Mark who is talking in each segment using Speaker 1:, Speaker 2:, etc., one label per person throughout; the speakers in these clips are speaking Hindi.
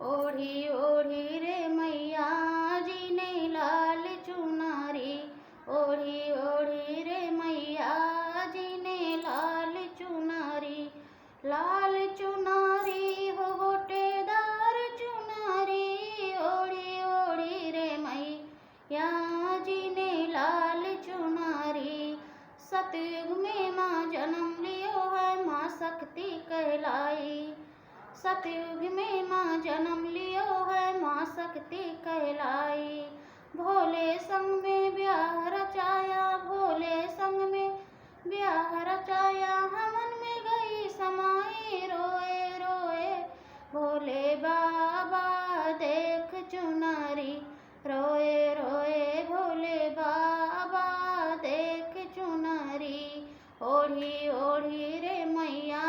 Speaker 1: ओढ़ी ओढ़ी रे मैया जी ने लाल चुनारी, ओढ़ी ओढ़ी रे मैया जी ने लाल चुनारी। लाल चुनारी हो गोटेदार चुनारी, ओढ़ी ओढ़ी रे मैया जी ने लाल चुनारी। सतयुग में माँ जन्म लियो है, माँ शक्ति कहलाई। सतयुग में माँ जन्म लियो है, माँ शक्ति कहलाई। भोले संग में ब्याह रचाया, भोले संग में ब्याह रचाया, हमन में गई समाई रोए रोए भोले बाबा देख चुनारी, रोए रोए भोले बाबा देख चुनारी। ओढ़ी ओढ़ी रे मैया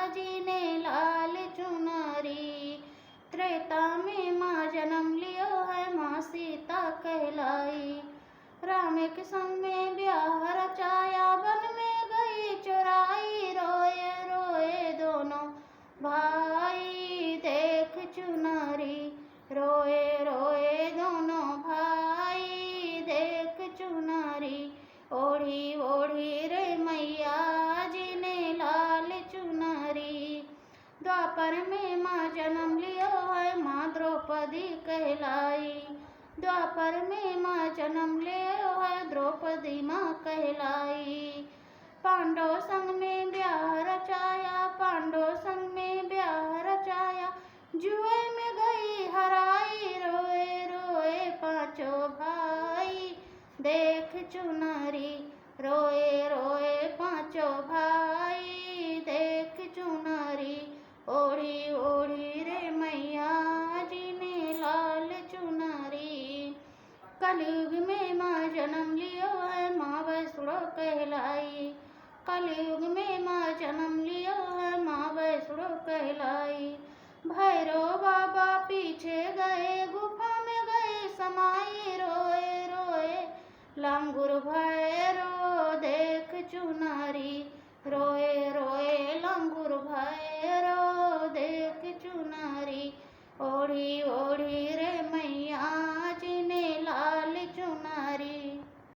Speaker 1: जी ने लाल चुनारी। त्रेता में माँ जन्म लियो है, माँ सीता कहलाई। राम के संग में ब्याह रचाया, वन में गई चुराई रोए रोए दोनों भाई देख चुनारी, रोए रोए दोनों भाई देख चुनारी। ओढ़ी ओढ़ी रे मैया जी ने लाल चुनारी। द्वापर में माँ जन्म लियो है, माँ द्रौपदी कहलाई। द्वापर में माँ जन्म लियो है, द्रौपदी माँ कहलाई। पांडव संग में ब्याह रचाया, पांडव संग में ब्याह रचाया, जुए में गई हराई रोए रोए पांचों भाई देख चुनारी, रोए रोए पांचों भाई देख चुनारी। ओढ़ी ओढ़ी रे मैया जी ने लाल चुनारी। कलयुग में माँ जन्म लियो है, माँ वैष्णो कहलाई। कलयुग में माँ जन्म लियो है, माँ वैष्णो कहलाई। भैरव बाबा पीछे गए, गुफा में गए समाई रोए रोए लांगुर भाई